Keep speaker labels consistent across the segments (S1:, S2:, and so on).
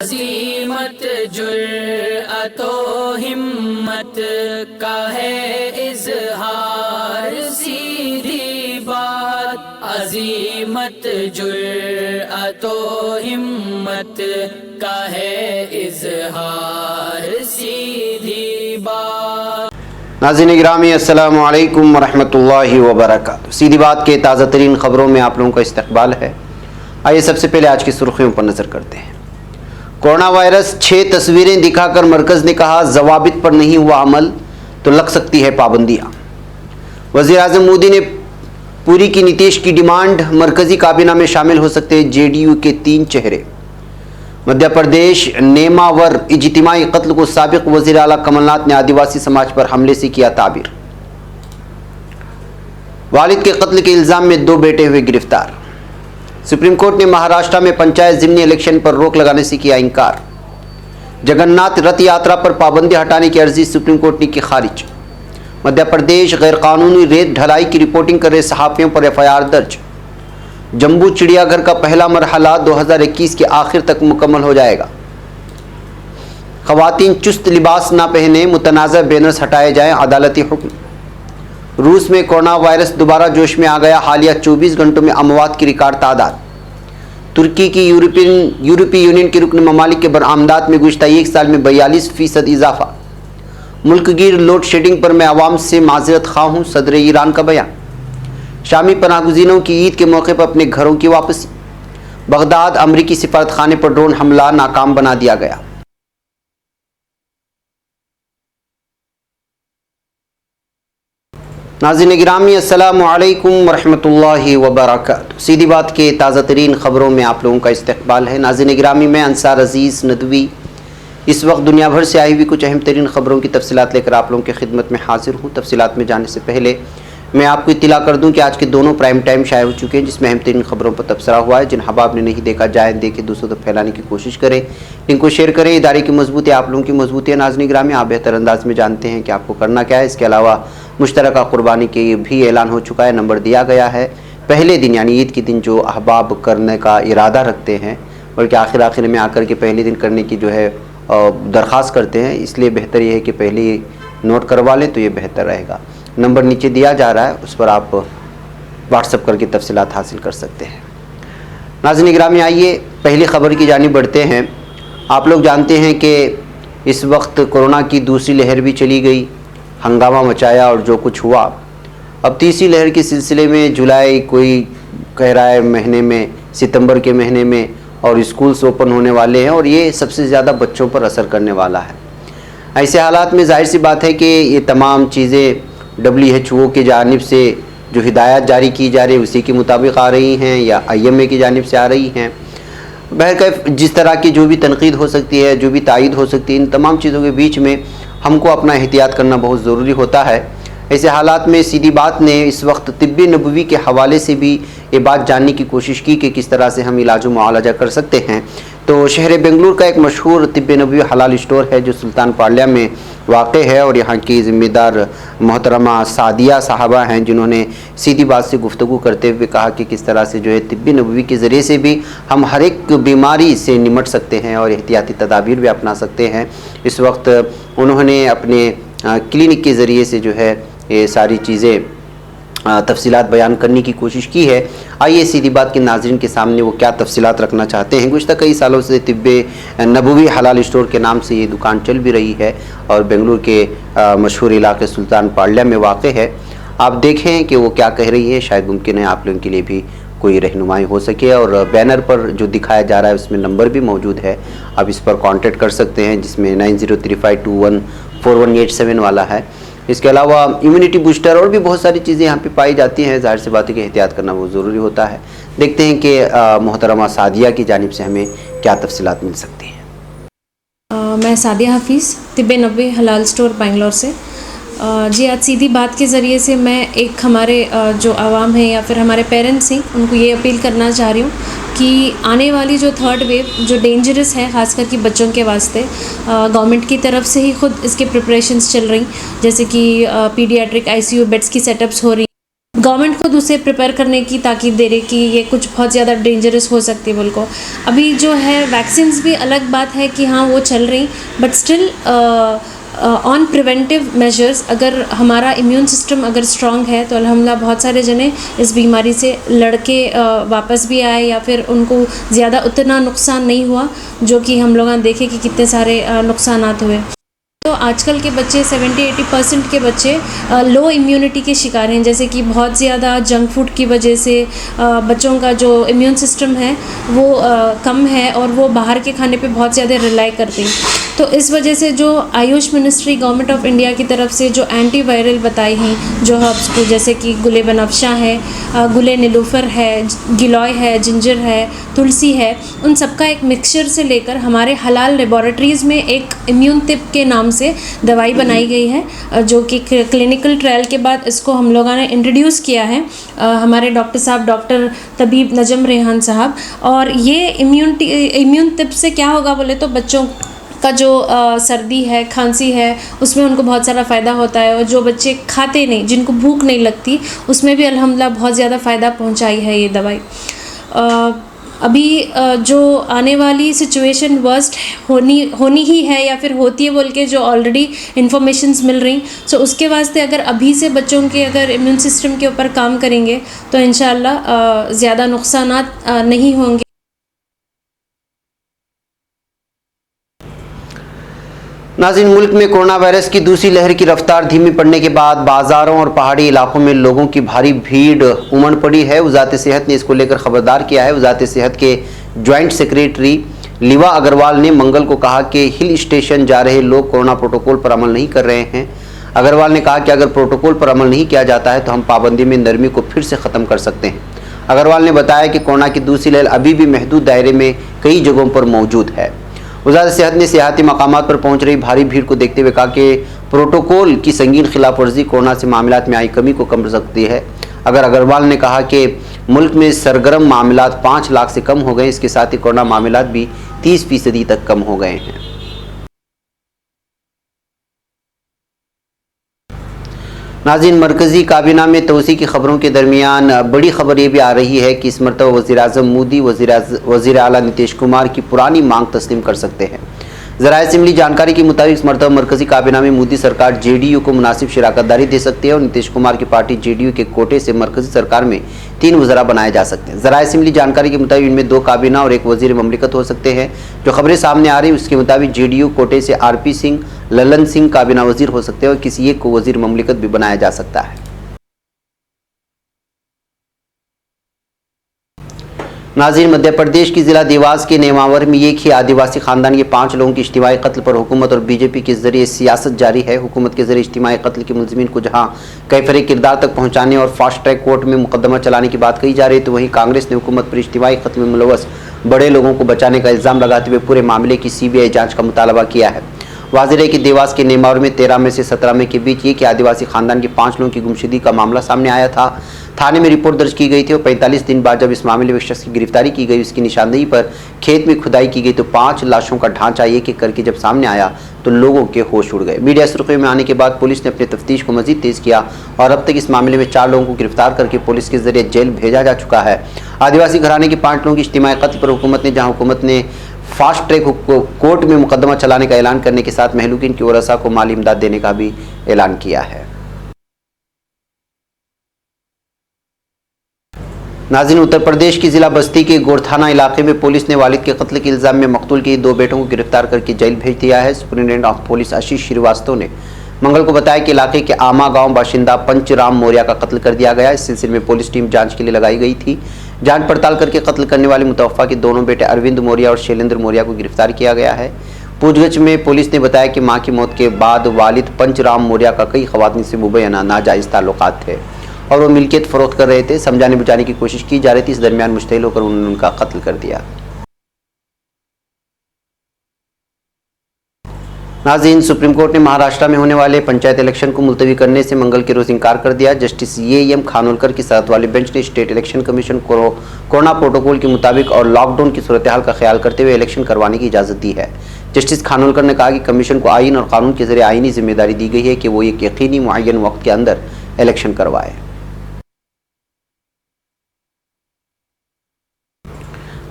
S1: अज़ीमत जुर्अतो हिम्मत का है इज़हार, सीधी बात। अज़ीमत जुर्अतो हिम्मत का है इज़हार, सीधी बात।
S2: नाज़रीन गिरामी अस्सलामु अलैकुम वरहमतुल्लाहि वबरकातुहू। सीधी बात के ताज़ा तरीन ख़बरों में आप लोगों का इस्तक़बाल है। आइए सबसे पहले आज की सुर्खियों पर नज़र करते हैं। कोरोना वायरस 6 तस्वीरें दिखाकर मरकज़ ने कहा ज़वाबित पर नहीं हुआ अमल तो लग सकती है पाबंदियाँ। वज़ीर आज़म मोदी ने पूरी की नीतीश की डिमांड, मरकज़ी काबीना में शामिल हो सकते हैं JDU के 3 चेहरे। मध्य प्रदेश नेमावर इज्तिमाई कत्ल को साबिक वज़ीर आला कमलनाथ ने आदिवासी समाज पर हमले से किया ताबीर। वालिद के कत्ल के इल्ज़ाम में 2 बेटे हुए गिरफ्तार। सुप्रीम कोर्ट ने महाराष्ट्र में पंचायत ज़िमनी इलेक्शन पर रोक लगाने से किया इंकार। जगन्नाथ रथ यात्रा पर पाबंदी हटाने की अर्जी सुप्रीम कोर्ट ने की खारिज। मध्य प्रदेश गैरकानूनी रेत ढलाई की रिपोर्टिंग कर रहे सहाफ़ियों पर FIR दर्ज। जम्बू चिड़ियाघर का पहला मरहला 2021 के आखिर तक मुकम्मल हो जाएगा। ख़वातीन चुस्त लिबास ना पहने, मुतनाज़ा बैनर्स हटाए जाएं, अदालती हुक्म। रूस में कोरोना वायरस दोबारा जोश में आ गया, हालिया 24 घंटों में अमवात की रिकॉर्ड तादाद। तुर्की की यूरोपीय यूनियन के रुकन ममालिक के बरामदात में गुज़श्ता 1 साल में 42% इजाफा। मुल्क गिर लोड शेडिंग पर मैं आवाम से माजरत खा हूँ, सदर ईरान का बयान। शामी पनाहगज़ीनों की ईद के मौके पर अपने घरों की वापसी। बगदाद अमरीकी सिफारतखाने पर ड्रोन हमला नाकाम बना दिया गया। नाज़रीन गिरामी अस्सलामु अलैकुम वरहमतुल्लाहि वबरकातुहू। सीधी बात के ताज़ा तरीन ख़बरों में आप लोगों का इस्तक़बाल है। नाज़रीन गिरामी, मैं अंसार अज़ीज़ नदवी इस वक्त दुनिया भर से आई हुई कुछ अहम तरीन ख़बरों की तफसीलात लेकर आप लोगों की खिदमत में हाजिर हूँ। तफसीलात में जाने से पहले मैं आपको इत्तला कर दूं कि आज के दोनों प्राइम टाइम शाये हो चुके हैं, जिसमें अहम तरीन खबरों पर तबसरा हुआ है। जिन हबाब ने नहीं देखा जाए देखे, दूसरों तक फैलाने की कोशिश करें, इनको शेयर करें। इदारे की मजबूती आप लोगों की मजबूती है। नाज़रीन गिरामी, आप बेहतर अंदाज में जानते हैं कि आपको करना क्या है। इसके अलावा मुश्तरका कुर्बानी के भी ऐलान हो चुका है, नंबर दिया गया है। पहले दिन यानी ईद के दिन जो अहबाब करने का इरादा रखते हैं, बल्कि आखिर में आकर के पहले दिन करने की जो है दरख्वास्त करते हैं, इसलिए बेहतर ये है कि पहले ही नोट करवा लें तो ये बेहतर रहेगा। नंबर नीचे दिया जा रहा है, उस पर आप व्हाट्सअप करके तफसीलात हासिल कर सकते हैं। नाज़रीन गिरामी, आइए पहली ख़बर की जानिब बढ़ते हैं। आप लोग जानते हैं कि इस वक्त कोरोना की दूसरी लहर भी चली गई, हंगामा मचाया और जो कुछ हुआ। अब तीसरी लहर के सिलसिले में जुलाई कोई कह रहा है महीने में, सितंबर के महीने में, और स्कूल्स ओपन होने वाले हैं और ये सबसे ज़्यादा बच्चों पर असर करने वाला है। ऐसे हालात में जाहिर सी बात है कि ये तमाम चीज़ें WHO की जानिब से जो हिदायत जारी की जा रही है उसी के मुताबिक आ रही हैं या IMA की जानिब से आ रही हैं। बहरकैफ जिस तरह की जो भी तनकीद हो सकती है, जो भी तायीद हो सकती है, इन तमाम चीज़ों के बीच में हमको अपना एहतियात करना बहुत ज़रूरी होता है। ऐसे हालात में सीधी बात ने इस वक्त तिब्बे नबवी के हवाले से भी ये बात जानने की कोशिश की कि किस तरह से हम इलाज मुआलजा कर सकते हैं। तो शहर बेंगलुरु का एक मशहूर तिब्बे नबवी हलाल स्टोर है जो सुल्तान पार्लिया में वाक़ है, और यहाँ की ज़िम्मेदार मोहतरमा सादिया साहबा हैं, जिन्होंने सीधी बात से गुफ्तगू करते हुए कहा कि किस तरह से जो है तिब्बे नबवी के ज़रिए से भी हम हर एक बीमारी से निमट सकते हैं और एहतियाती तदाबीर भी अपना सकते हैं। इस वक्त उन्होंने अपने क्लिनिक के ज़रिए से जो है ये सारी चीज़ें तफसीलात बयान करने की कोशिश की है। आइए सीधी बात के नाज़रीन के सामने वो क्या तफसीलात रखना चाहते हैं। गुज़श्ता कई सालों से तिब्बे नबवी हलाल स्टोर के नाम से ये दुकान चल भी रही है और बेंगलुरु के मशहूर इलाके सुल्तान पार्लिया में वाक़ है। आप देखें कि वो क्या कह रही है, शायद मुमकिन है आप लोगों के लिए भी कोई रहनुमाई हो सके। और बैनर पर जो दिखाया जा रहा है उसमें नंबर भी मौजूद है, आप इस पर कॉन्टेक्ट कर सकते हैं, जिसमें 9035214187 वाला है। इसके अलावा इम्यूनिटी बूस्टर और भी बहुत सारी चीज़ें यहाँ पे पाई जाती हैं। जाहिर सी बात है कि एहतियात करना बहुत ज़रूरी होता है। देखते हैं कि मोहतरमा सादिया की जानिब से हमें क्या तफसीलात मिल सकती हैं।
S3: मैं सादिया हफीज़, तिब्बे नबवी हलाल स्टोर बेंगलोर से। जी, आज सीधी बात के ज़रिए से मैं एक हमारे जो आवाम है या फिर हमारे पेरेंट्स हैं उनको ये अपील करना चाह रही हूँ कि आने वाली जो 3rd वेव जो डेंजरस है ख़ास करके बच्चों के वास्ते, गवर्नमेंट की तरफ से ही खुद इसके प्रिपरेशंस चल रही, जैसे कि पीडियाट्रिक ICU बेड्स की सेटअप्स हो रही, गवर्नमेंट खुद उसे प्रिपेयर करने की ताकीद दे रही कि ये कुछ बहुत ज़्यादा डेंजरस हो सकती है बोल को। अभी जो है वैक्सीन्स भी अलग बात है कि हाँ वो चल रही, but still on preventive measures अगर हमारा इम्यून सिस्टम अगर स्ट्रांग है तो अल्हम्दुलिल्लाह बहुत सारे जने इस बीमारी से लड़के वापस भी आए या फिर उनको ज़्यादा उतना नुकसान नहीं हुआ जो कि हम लोग देखे कि कितने सारे नुकसानात हुए। तो आजकल के बच्चे 70-80% के बच्चे लो इम्यूनिटी के शिकार हैं, जैसे कि बहुत ज़्यादा जंक फूड की वजह से बच्चों का जो इम्यून सिस्टम है वो कम है और वो बाहर के खाने पे बहुत ज़्यादा रिलाई करते हैं। तो इस वजह से जो Ayush ministry government of India की तरफ से जो एंटीवायरल बताई हैं जो हर्ब्स को, जैसे कि गुले बनफशा है, गुले नीलूफर है, गिलोय है, जिंजर है, तुलसी है, उन सबका एक मिक्सचर से लेकर हमारे हलाल लेबोरेटरीज़ में एक इम्यून तिप के नाम से दवाई बनाई गई है जो कि क्लिनिकल ट्रायल के बाद इसको हम लोगों ने इंट्रोड्यूस किया है, हमारे डॉक्टर साहब डॉक्टर तबीब नजम रेहान साहब। और ये इम्यून तिप से क्या होगा बोले तो बच्चों का जो सर्दी है, खांसी है, उसमें उनको बहुत सारा फ़ायदा होता है। और जो बच्चे खाते नहीं, जिनको भूख नहीं लगती, उसमें भी अल्हम्दुलिल्लाह बहुत ज़्यादा फ़ायदा पहुंचाई है ये दवाई। अभी जो आने वाली सिचुएशन वर्स्ट होनी ही है या फिर होती है बोल के जो ऑलरेडी इन्फॉर्मेशंस मिल रही, सो उसके वास्ते अगर अभी से बच्चों के अगर इम्यून सिस्टम के ऊपर काम करेंगे तो इंशाअल्लाह ज़्यादा नुकसानात नहीं होंगे।
S2: नाज़रीन, मुल्क में कोरोना वायरस की दूसरी लहर की रफ्तार धीमी पड़ने के बाद बाज़ारों और पहाड़ी इलाकों में लोगों की भारी भीड़ उमड़ पड़ी है। वज़ारत सेहत ने इसको लेकर ख़बरदार किया है। वज़ारत सेहत के जॉइंट सेक्रेटरी लिवा अग्रवाल ने मंगल को कहा कि हिल स्टेशन जा रहे लोग कोरोना प्रोटोकॉल पर अमल नहीं कर रहे हैं। अग्रवाल ने कहा कि अगर प्रोटोकॉल पर अमल नहीं किया जाता है तो हम पाबंदी में नरमी को फिर से ख़त्म कर सकते हैं। अग्रवाल ने बताया कि कोरोना की दूसरी लहर अभी भी महदूद दायरे में कई जगहों पर मौजूद है। वज़ारत सेहत ने सियाहती मकामात पर पहुंच रही भारी भीड़ को देखते हुए कहा कि प्रोटोकॉल की संगीन खिलाफ वर्जी कोरोना से मामलात में आई कमी को कम कर सकती है। अगर अग्रवाल ने कहा कि मुल्क में सरगर्म मामलात 5 लाख से कम हो गए, इसके साथ ही कोरोना मामलात भी 30% तक कम हो गए हैं। नाज़रीन, मरकज़ी काबीना में तोसी की खबरों के दरमियान बड़ी खबर ये भी आ रही है कि इस मरतबा वज़ीर-ए-आज़म मोदी वज़ीर आला नीतीश कुमार की पुरानी मांग तस्लीम कर सकते हैं। ज़राए से मिली जानकारी के मुताबिक इस मरतबा मरकज़ी काबीना में मोदी सरकार जेडीयू को मुनासिब शराकतदारी दे सकती है और नीतीश कुमार की पार्टी जेडीयू के कोटे से मरकज़ी सरकार में 3 वज़रा बनाए जा सकते हैं। ज़राए से मिली जानकारी के मुताबिक इनमें 2 काबीना और 1 वज़ीर ममलिकत हो सकते हैं। जो खबरें सामने आ रही उसके मुताबिक जेडीयू कोटे से आरपी सिंह, ललन सिंह काबीना वज़ीर हो सकते हैं और किसी एक को वज़ीर ममलिकत भी बनाया जा सकता है। नाज़रीन, मध्य प्रदेश की ज़िला देवास के नेमावर में एक ही आदिवासी खानदान के 5 लोगों की इज्तिमाई कत्ल पर हुकूमत और बीजेपी के जरिए सियासत जारी है। हुकूमत के जरिए इज्तिमाई कत्ल के मुलज़िमीन को जहां कैफरे किरदार तक पहुंचाने और फास्ट ट्रैक कोर्ट में मुकदमा चलाने की बात कही जा रही है, तो वहीं कांग्रेस ने हुकूमत पर इज्तिमाई कत्ल में मुलव्वस बड़े लोगों को बचाने का इल्ज़ाम लगाते हुए पूरे मामले की CBI जाँच का मुतालबा किया है। वाज़ेह है कि देवास के नेमावर में 13 में से 17 मई के बीच एक आदिवासी खानदान के 5 लोगों की गुमशुदगी का मामला सामने आया था। थाने में रिपोर्ट दर्ज की गई थी और 45 दिन बाद जब इस मामले में एक शख्स की गिरफ्तारी की गई, उसकी निशानदेही पर खेत में खुदाई की गई तो 5 लाशों का ढांचा एक एक करके जब सामने आया तो लोगों के होश उड़ गए। मीडिया सुर्खियों में आने के बाद पुलिस ने अपनी तफ्तीश को मजीद तेज़ किया और अब तक इस मामले में 4 लोगों को गिरफ्तार करके पुलिस के जरिए जेल भेजा जा चुका है। आदिवासी घराने के 5 लोगों की इज्तिमाई कत्ल पर हुकूमत ने फास्ट ट्रैक कोर्ट में मुकदमा चलाने का ऐलान करने के साथ महलूकिन की वरसा को माली इमदाद देने का भी ऐलान किया है। नाज़रीन, उत्तर प्रदेश की जिला बस्ती के गोरथाना इलाके में पुलिस ने वालिद के कत्ल के इल्ज़ाम में मकतूल के 2 बेटों को गिरफ्तार करके जेल भेज दिया है। सुपरिटेंडेंट ऑफ पुलिस आशीष श्रीवास्तव ने मंगल को बताया कि इलाके के आमा गांव बाशिंदा पंचराम मौर्या का कत्ल कर दिया गया। इस सिलसिले में पुलिस टीम जांच के लिए लगाई गई थी। जांच पड़ताल करके कत्ल करने वाले मुतवफ़ा के दोनों बेटे अरविंद मौर्या और शैलेंद्र मौर्या को गिरफ्तार किया गया है। पूछगछ में पुलिस ने बताया कि मां की मौत के बाद वालिद पंचराम मौर्या का कई ख़वातीन से मुबैना नाजायज़ ताल्लुकात थे और वो मिल्कियत फ़रोख्त कर रहे थे। समझाने बुझाने की कोशिश की जा रही थी। इस दरमियान मुश्तइल होकर उन्होंने उनका कत्ल कर दिया। नाज़रीन, सुप्रीम कोर्ट ने महाराष्ट्र में होने वाले पंचायत इलेक्शन को मुलतवी करने से मंगल के रोज इनकार कर दिया। जस्टिस एम खानोलकर की सदत वाले बेंच ने स्टेट इलेक्शन कमीशन को कोरोना प्रोटोकॉल के मुताबिक और लॉकडाउन की सूरत हाल का ख्याल करते हुए इलेक्शन करवाने की इजाज़त दी है। जस्टिस खानोलकर ने कहा कि कमीशन को आइन और कानून के जरिए आइनी जिम्मेदारी दी गई है कि वो एक यकीनी मुअय्यन वक्त के अंदर इलेक्शन करवाए।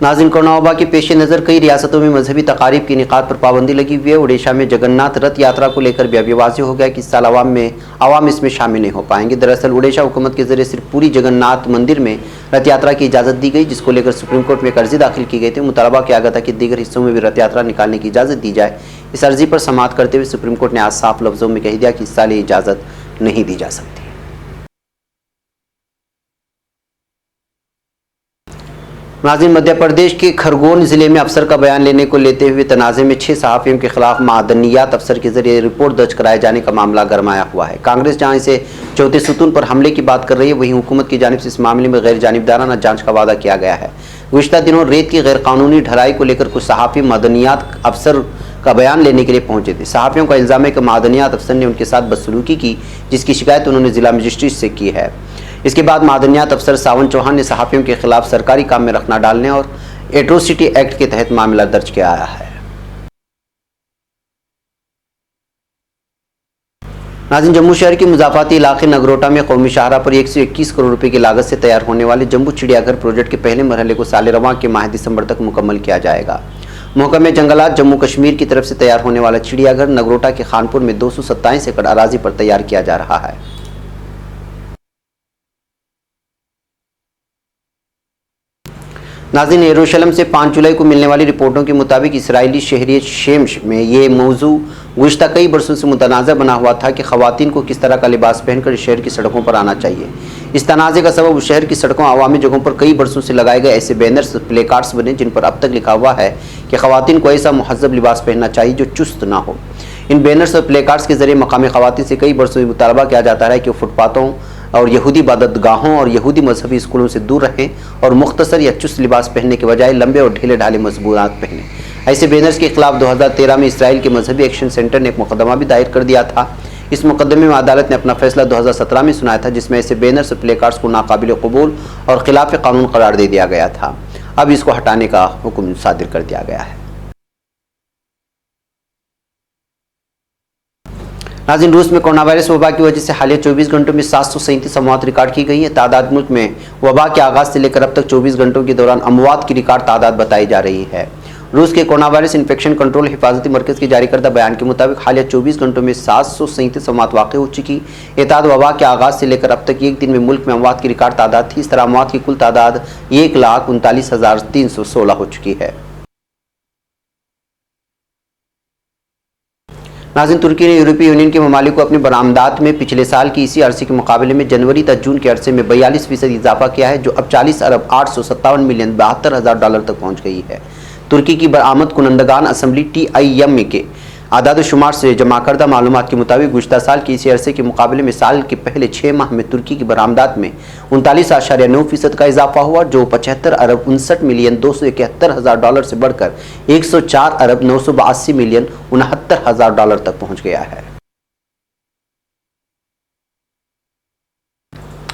S2: नाज़रीन, कोरोना वबा के पेश नज़र कई रियासतों में मजहबी तकारीब की इनेकाद पर पाबंदी लगी हुई है। उड़ीसा में जगन्नाथ रथ यात्रा को लेकर भी अभी वाज़ेह हो गया कि इस साल आवाम इसमें शामिल नहीं हो पाएंगे। दरअसल उड़ीसा हुकूमत के जरिए सिर्फ पूरी जगन्नाथ मंदिर में रथ यात्रा की इजाज़त दी गई, जिसको लेकर सुप्रीम कोर्ट में एक अर्जी दाखिल की गई थी। मुतालबा किया गया था कि दीगर हिस्सों में भी रथ यात्रा निकालने की इजाज़त दी जाए। इस अर्जी पर समाअत करते हुए सुप्रीम कोर्ट ने आज साफ लफ्ज़ों में कह दिया कि इस साल ये इजाज़त नहीं दी जा सकती। नाज़रीन, मध्य प्रदेश के खरगोन जिले में अफसर का बयान लेने को लेते हुए तनाज़े में 6 सहाफ़ियों के खिलाफ मादनियात अफसर के जरिए रिपोर्ट दर्ज कराए जाने का मामला गरमाया हुआ है। कांग्रेस जहां इसे चौथे सुतून पर हमले की बात कर रही है, वहीं हुकूमत की जानिब से इस मामले में गैर जानिबदाराना जाँच का वादा किया गया है। गुज़िश्ता दिनों रेत की गैर कानूनी ढलाई को लेकर कुछ सहाफ़ी मादनियात अफसर का बयान लेने के लिए पहुंचे थे। सहाफ़ियों का इल्ज़ाम है कि मादनियात अफसर ने उनके साथ बदसलूकी की, जिसकी शिकायत उन्होंने जिला मजिस्ट्रेट से की है। इसके बाद मादनियात अफसर सावन चौहान ने सहाफ़ियों के खिलाफ सरकारी काम में रखना डालने और एट्रोसिटी एक्ट के तहत मामला दर्ज किया है। नाज़रीन, जम्मू शहर के मुज़ाफ़ाती इलाके नगरोटा में कौमी शाहरा पर 121 करोड़ रुपए की लागत से तैयार होने वाले जम्बू चिड़ियाघर प्रोजेक्ट के पहले मरहले को साल रवां के माह दिसंबर तक मुकम्मल किया जाएगा। महकमे जंगलात जम्मू कश्मीर की तरफ से तैयार होने वाला चिड़ियाघर नगरोटा के खानपुर में 227 एकड़ अराजी पर तैयार किया जा रहा है। नाज़रीन, यरूशलेम से 5 जुलाई को मिलने वाली रिपोर्टों के मुताबिक इसराइली शहरी शेम्स में ये मौजू गुज़िश्ता कई बरसों से मुतनाज़ा बना हुआ था कि ख़वातीन को किस तरह का लिबास पहनकर शहर की सड़कों पर आना चाहिए। इस तनाज़े का सबब शहर की सड़कों अवामी जगहों पर कई बरसों से लगाए गए ऐसे बैनर्स प्लेकार्ड्स बने जिन पर अब तक लिखा हुआ है कि ख़वातीन को ऐसा महज़ब लिबास पहनना चाहिए जो चुस्त ना हो। इन बैनर्स और प्लेकार्ड्स के जरिए मकामी ख़वातीन से कई बरसों से मुतालबा किया जाता है कि वो फुटपाथों और यहूदी इबादतगाहों और यहूदी मजहबी स्कूलों से दूर रहें और मुख्तसर या चुस्त लिबास पहनने के बजाय लंबे और ढीले ढाले मजबूरात पहनें। ऐसे बैनर्स के खिलाफ 2013 में इसराइल के मजहबी एक्शन सेंटर ने एक मुकदमा भी दायर कर दिया था। इस मुकदमे में अदालत ने अपना फैसला 2017 में सुनाया था, जिसमें ऐसे बैनर्स और प्लेकार्ड्स को नाकाबिल कबूल और खिलाफ कानून करार दे दिया गया था। अब इसको हटाने का हुक्म सादिर कर दिया गया है। नाज़रीन, रूस में कोरोना वायरस वबा की वजह से हालिया 24 घंटों में 737 अमवात रिकॉर्ड की गई है। तादाद मुल्क में वबा के आगाज़ से लेकर अब तक 24 घंटों के दौरान अमवात की रिकॉर्ड तादाद बताई जा रही है। रूस के कोरोना वायरस इन्फेक्शन कंट्रोल हिफाजती मरकज़ के जारी करदा बयान के मुताबिक हालिया 24 घंटों में 737 अमवात वाक़ हो चुकी। ये तादाद वबा के आगाज़ से लेकर अब तक एक दिन में मुल्क में अमवात की रिकॉर्ड तादाद थी। इस तरह अमवात की कुल तादाद 1,39,316 हो चुकी है। नाज़रीन, तुर्की ने यूरोपीय यूनियन के ममालिक को अपनी बरामदात में पिछले साल की इसी अरसे के मुकाबले में जनवरी तक जून के अरसे में 42% इजाफा किया है, जो अब 40 अरब 857 मिलियन 72,000 डॉलर तक पहुंच गई है। तुर्की की बरामद कुनंदगान असम्बली TIM के आदाद शुमार से जमा करदा मालूमात के मुताबिक गुज़िश्ता साल के इसी अरसे के मुकाबले में साल के पहले 6 माह में तुर्की की बरामदात में 39.9% का इजाफा हुआ, जो 75 अरब 59 मिलियन 271,000 डॉलर से बढ़कर 104 अरब 982 मिलियन 69,000 डॉलर तक पहुँच गया है।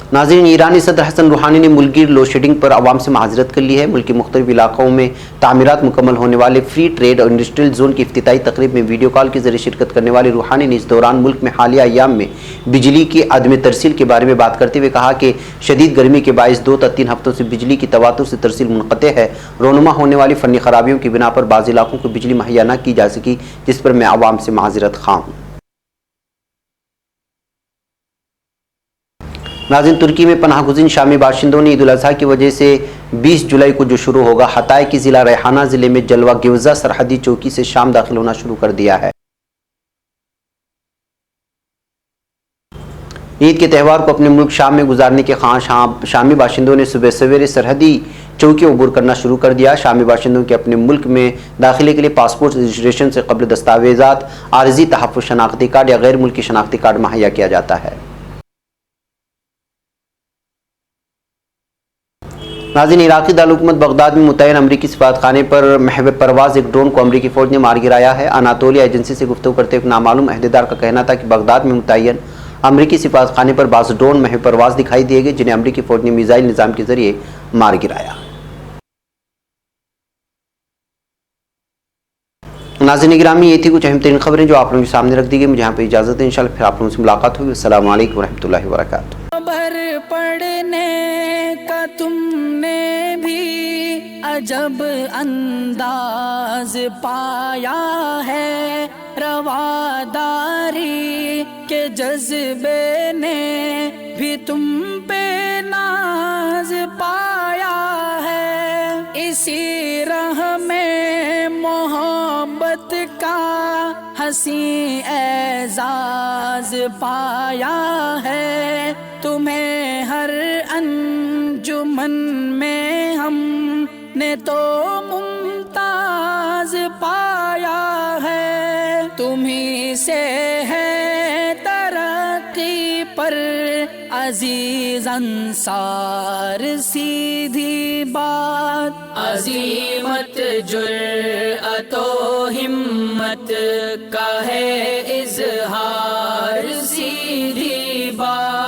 S2: नाज़रीन, ईरानी सदर हसन रूहानी ने मुल्कगीर लोड शेडिंग पर आवाम से माजरत कर ली है। मुल्क के मुख्तलिफ इलाकों में तामीरात मुकम्मल होने वाले फ्री ट्रेड और इंडस्ट्रियल जोन की इफ्तिताई तकरीब में वीडियो कॉल के जरिए शिरकत करने वाले रूहानी ने इस दौरान मुल्क में हालिया अयाम में बिजली की अदम तरसील के बारे में बात करते हुए कहा कि शदीद गर्मी के बायस 2 से 3 हफ्तों से बिजली की तवातुर से तरसील मुनक़ते है। रोनुमा होने वाली फ़नी खराबियों की बिना पर बाज़ इलाकों को बिजली मुहैया न की जा सकी, जिस पर मैं आवाम से माजरत ख़्वाह हूँ। नाज़रीन, तुर्की में पनाहगुज़ीन शामी बाशिंदों ने ईद उल अज़हा की वजह से 20 जुलाई को जो शुरू होगा हताय की ज़िला रेहाना ज़िले में जलवा गिवज़ा सरहदी चौकी से शाम दाखिल होना शुरू कर दिया है। ईद के त्यौहार को अपने मुल्क शाम में गुजारने के ख्वाह शामी बाशिंदों ने सुबह सवेरे सरहदी चौकी अबूर करना शुरू कर दिया। शामी बाशिंदों के अपने मुल्क में दाखिले के लिए पासपोर्ट रजिस्ट्रेशन से कबल दस्तावेज़ात, आर्जी तहफ़्फ़ुज़ शनाख्ती कार्ड या गैर मुल्की शनाख्ती कार्ड मुहैया किया जाता है। नाज़रीन, इराक़ी दारुलहुकूमत बगदाद में मुतय्यन अमरीकी सफारतखाने पर महव परवाज़ एक ड्रोन को अमरीकी फ़ौज ने मार गिराया है। अनातोलिया एजेंसी से गुफ्तगू करते हुए नामालूम अहदेदार का कहना था कि बगदाद में मुतय्यन अमरीकी सफारतखाने पर बाज़ ड्रोन महव परवाज़ दिखाई दिए गए, जिन्हें अमरीकी फ़ौज ने मिसाइल निज़ाम के जरिए मार गिराया। नाज़रीन गिरामी, ये थी कुछ अहम तरीन खबरें जो आप लोगों के सामने रख दी गई। मुझे यहाँ पर इजाज़त है, इंशाअल्लाह फिर आप लोगों से मुलाकात होगी। अस्सलामु अलैकुम रहमतुल्लाहि व बरकातुहू।
S1: खबर पढ़ने का तुमने भी अजब अंदाज पाया है, रवादारी के जज्बे ने भी तुम पे नाज पाया है। इसी राह में मोहब्बत का हंसी एजाज पाया है। तुम्हें हर अंजुमन में हमने तो मुमताज पाया है। तुम्ही से है तरक्की पर अजीज अंसार, सीधी बात अजीमत जुर्अतो हिम्मत का है इजहार।